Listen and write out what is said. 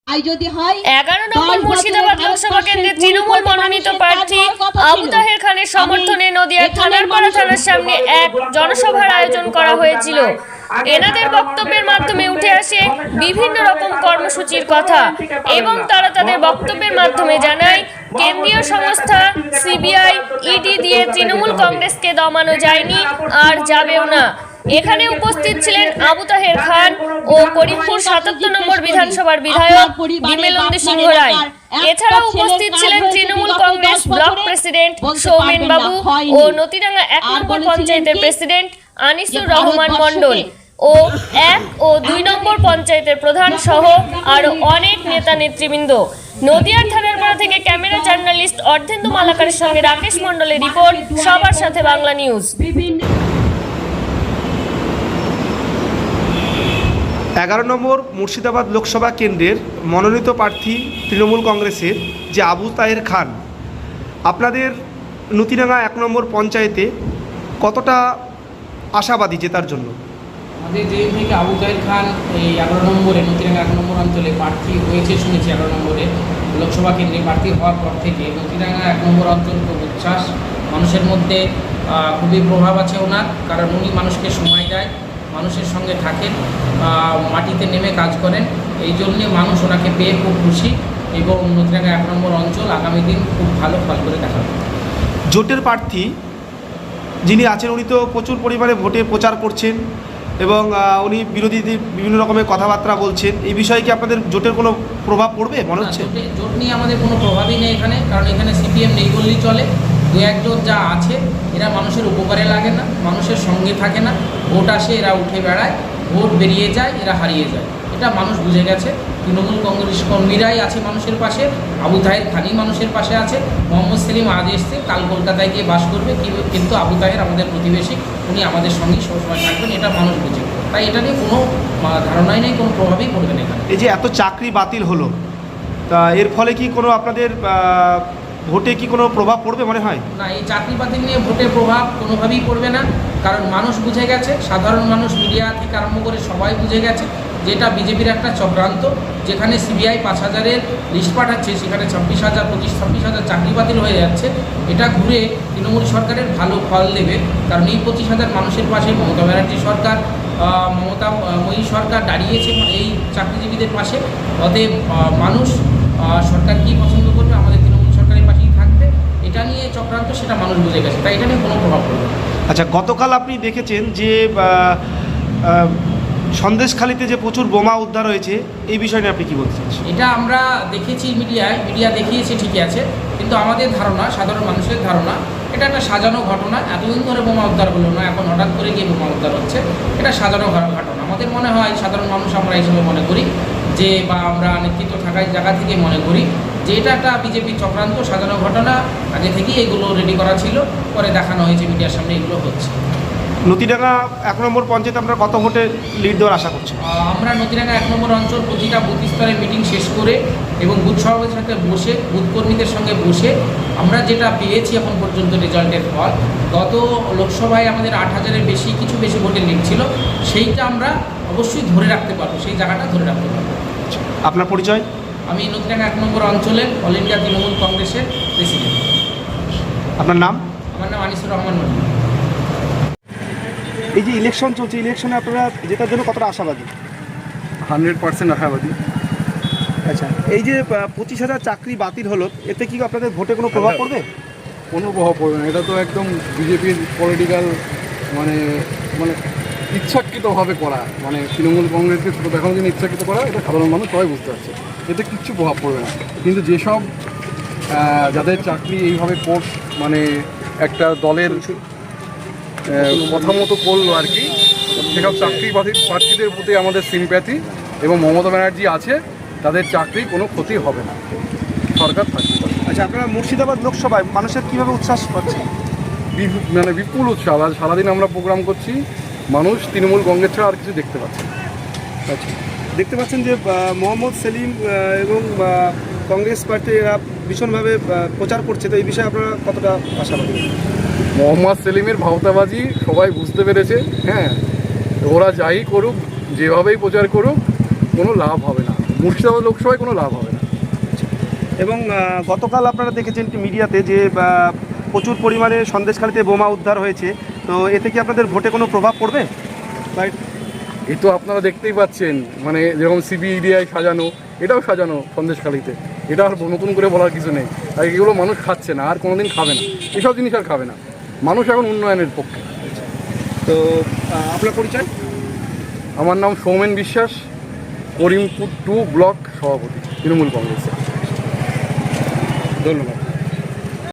11 নম্বর মুর্শিদাবাদ লোকসভা কেন্দ্রের তৃণমূল মনোনীত প্রার্থী আবু তাহের খানের সমর্থনে নদিয়ার থানারপাড়া থানার সামনে এক জনসভার আয়োজন করা হয়েছিল। এনাদের বক্তব্যের মাধ্যমে উঠে আসে বিভিন্ন রকম কর্মসূচির কথা এবং তারা তাদের বক্তব্যের মাধ্যমে জানায় কেন্দ্রীয় সংস্থা সিবিআই ইডি দিয়ে তৃণমূল কংগ্রেসকে দমানো যায়নি আর যাবেও না। এখানে উপস্থিত ছিলেন আবু তাহের খান ও করিমপুর 77 নম্বর বিধানসভার বিধায়ক বিমলেন্দু সিংহ রায়। এছাড়াও উপস্থিত ছিলেন তৃণমূল কংগ্রেস ব্লক প্রেসিডেন্ট সৌমেন বাবু ও নতিডাঙ্গা 1 নম্বর পঞ্চায়েতের প্রেসিডেন্ট আনিসুর রহমান মণ্ডল ও 1 ও 2 নম্বর পঞ্চায়েতের প্রধান সহ আরো অনেক নেতা নেতৃবৃন্দ। নদিয়ার থানারপাড়া থেকে ক্যামেরা জার্নালিস্ট অর্ধেন্দু মালাকারের সঙ্গে রাকেশ মণ্ডলের রিপোর্ট, সবার সাথে বাংলা নিউজ। 11 নম্বর মুর্শিদাবাদ লোকসভা কেন্দ্রের মনোনীত প্রার্থী তৃণমূল কংগ্রেসের যে আবু তাহের খান, আপনাদের নতিডাঙ্গা 1 নম্বর পঞ্চায়েতে কতটা আশাবাদী জেতার জন্য? আমাদের যেদিন থেকে আবু তাহের খান এই 11 নম্বরে নতিডাঙ্গা 1 নম্বর অঞ্চলে প্রার্থী হয়েছে শুনেছি, 11 নম্বরে লোকসভা কেন্দ্রে প্রার্থী হওয়ার পর থেকে নতিডাঙ্গা 1 নম্বর অঞ্চল খুব উচ্ছ্বাস, মানুষের মধ্যে খুবই প্রভাব আছে ওনার, কারণ উনি মানুষকে সময় দেয়, মানুষের সঙ্গে থাকেন, মাটিতে নেমে কাজ করেন। এই জন্যে মানুষ ওনাকে পেয়ে খুব খুশি এবং নতিডাঙ্গা 1 নম্বর অঞ্চল আগামী দিন খুব ভালো ফল করে দেখাবে। জোটের প্রার্থী যিনি আছেন উনি তো প্রচুর পরিমাণে ভোটে প্রচার করছেন এবং উনি বিরোধীদের বিভিন্ন রকমের কথাবার্তা বলছেন। এই বিষয়ে কি আপনাদের জোটের কোনো প্রভাব পড়বে মনে হচ্ছে? জোট নিয়ে আমাদের কোনো প্রভাবই নেই এখানে, কারণ এখানে সিপিএম নেই বললেই চলে। 2-1 জন যা আছে এরা মানুষের উপকারে লাগে না, মানুষের সঙ্গে থাকে না, ভোট আসে এরা উঠে বেড়ায়, ভোট বেরিয়ে যায় এরা হারিয়ে যায়, এটা মানুষ বুঝে গেছে। তৃণমূল কংগ্রেস কর্মীরাই আছে মানুষের পাশে, আবু তাহের খানই মানুষের পাশে আছে। মোহাম্মদ সেলিম আজ এসছে, কাল কলকাতায় গিয়ে বাস করবে, কিন্তু আবু তাহের আমাদের প্রতিবেশী, উনি আমাদের সঙ্গেই সবসময় থাকবেন, এটা মানুষ বুঝে। তাই এটা নিয়ে কোনো ধারণাই নেই, কোনো প্রভাবই পড়বে না এখানে। এই যে এত চাকরি বাতিল হলো, তা এর ফলে কি কোনো আপনাদের ভোটে কি কোনো প্রভাব পড়বে মনে হয়? না, এই চাকরি বাতিল নিয়ে ভোটে প্রভাব কোনোভাবেই পড়বে না, কারণ মানুষ বুঝে গেছে, সাধারণ মানুষ, মিডিয়া থেকে আরম্ভ করে সবাই বুঝে গেছে যেটা বিজেপির একটা চক্রান্ত। যেখানে সিবিআই 5,000-এর লিস্ট পাঠাচ্ছে, সেখানে 26,000, 25-26,000 চাকরি বাতিল হয়ে যাচ্ছে। এটা ঘুরে তৃণমূল সরকারের ভালো ফল দেবে, কারণ এই 25,000 মানুষের পাশে মমতা ব্যানার্জি সরকার, মমতাময়ী সরকার দাঁড়িয়েছে এই চাকরিজীবীদের পাশে। অতএব মানুষ সরকারকেই পছন্দ করবে, আমাদের তৃণমূল সরকারের পাশেই থাকবে। এটা নিয়ে চক্রান্ত, সেটা মানুষ বুঝে গেছে, তাই এটা নিয়ে কোনো প্রভাব পড়বে না। আচ্ছা, গতকাল আপনি দেখেছেন যে সন্দেশখালীতে যে প্রচুর বোমা উদ্ধার হয়েছে, এই বিষয় নিয়ে আপনি কী বলতে চাচ্ছেন? এটা আমরা দেখেছি মিডিয়া দেখিয়েছে, ঠিকই আছে, কিন্তু আমাদের ধারণা, সাধারণ মানুষের ধারণা, এটা একটা সাজানো ঘটনা। এতদিন ধরে বোমা উদ্ধার হলো না, এখন হঠাৎ করে গিয়ে বোমা উদ্ধার হচ্ছে, এটা সাজানো ঘটনা। আমাদের মনে হয়, সাধারণ মানুষ আমরা হিসেবে মনে করি যে, বা আমরা নেতৃত্ব থাকার জায়গা থেকে মনে করি যে এটা একটা বিজেপির চক্রান্ত, সাজানো ঘটনা। আগে থেকেই এগুলো রেডি করা ছিল, পরে দেখানো হয়েছে মিডিয়ার সামনে, এগুলো হচ্ছে। নতিডাঙ্গা 1 নম্বর পঞ্চায়েতে আমরা কত ভোটে লিড দেওয়ার আশা করছি? আমরা নতিডাঙ্গা 1 নম্বর অঞ্চল প্রতিটা বুথ স্তরে মিটিং শেষ করে এবং বুথ সভাপতির সাথে বসে, বুথ কর্মীদের সঙ্গে বসে আমরা যেটা পেয়েছি এখন পর্যন্ত রেজাল্টের ফল, গত লোকসভায় আমাদের 8,000-এর বেশি ভোটের লিড ছিল, সেইটা আমরা অবশ্যই ধরে রাখতে পারবো, সেই জায়গাটা ধরে রাখতে পারবো। আপনার পরিচয়? আমি নতিডাঙ্গা 1 নম্বর অঞ্চলের অল ইন্ডিয়া তৃণমূল কংগ্রেসের প্রেসিডেন্ট। আপনার নাম? আমার নাম আনিসুর রহমান মন্ডল। এই যে ইলেকশন চলছে, ইলেকশনে আপনারা জেতার জন্য কতটা আশাবাদী? 100% আশাবাদী। আচ্ছা, এই যে 25,000 চাকরি বাতিল হলো, এতে কি আপনাদের ভোটে কোনো প্রভাব পড়বে? কোনো প্রভাব পড়বে না, এটা তো একদম বিজেপির পলিটিক্যাল মানে ইচ্ছাকৃতভাবে করা, মানে তৃণমূল কংগ্রেসকে ছোটো দেখানোর জন্য ইচ্ছাকৃত করা, এটা সাধারণ মানুষ সবাই বুঝতে পারছে, এতে কিচ্ছু প্রভাব পড়বে না। কিন্তু যেসব যাদের চাকরি এইভাবে কোর্স মানে একটা দলের কথা মতো করলো আর কি, সেসব চাকরি প্রার্থীদের প্রতি আমাদের সিম্প্যাথি, এবং মমতা ব্যানার্জি আছে, তাদের চাকরি কোনো ক্ষতি হবে না, সরকার থাকবে। আচ্ছা, আপনারা মুর্শিদাবাদ লোকসভায় মানুষের কীভাবে উচ্ছ্বাস পাচ্ছে? মানে বিপুল উৎসাহ। আজ সারাদিন আমরা প্রোগ্রাম করছি, মানুষ তৃণমূল কংগ্রেস ছাড়া আর কিছু দেখতে পাচ্ছে। আচ্ছা, দেখতে পাচ্ছেন যে মোহাম্মদ সেলিম এবং কংগ্রেস পার্টি এরা ভীষণভাবে প্রচার করছে, তো এই বিষয়ে আপনারা কতটা আশাবাদী? মোহাম্মদ সেলিমের ভাওতাবাজি সবাই বুঝতে পেরেছে। হ্যাঁ, ওরা যাই করুক, যেভাবেই প্রচার করুক, কোনো লাভ হবে না। মুর্শিদাবাদ লোকসভায় কোনো লাভ হবে না। এবং গতকাল আপনারা দেখেছেন মিডিয়াতে যে প্রচুর পরিমাণে সন্দেশখালীতে বোমা উদ্ধার হয়েছে, তো এতে কি আপনাদের ভোটে কোনো প্রভাব পড়বে? এই তো আপনারা দেখতেই পাচ্ছেন, মানে যেরকম সিবিআই সাজানো, এটাও সাজানো সন্দেশখালীতে। এটা আর নতুন করে বলার কিছু নেই। আর এগুলো মানুষ খাচ্ছে না, আর কোনোদিন খাবে না, এসব জিনিস আর খাবে না। মানুষ এখন উন্নয়নের পক্ষে। তো আপনার পরিচয়? আমার নাম সৌমেন বিশ্বাস, করিমপুর 2 ব্লক সভাপতি, তৃণমূল কংগ্রেসের। ধন্যবাদ।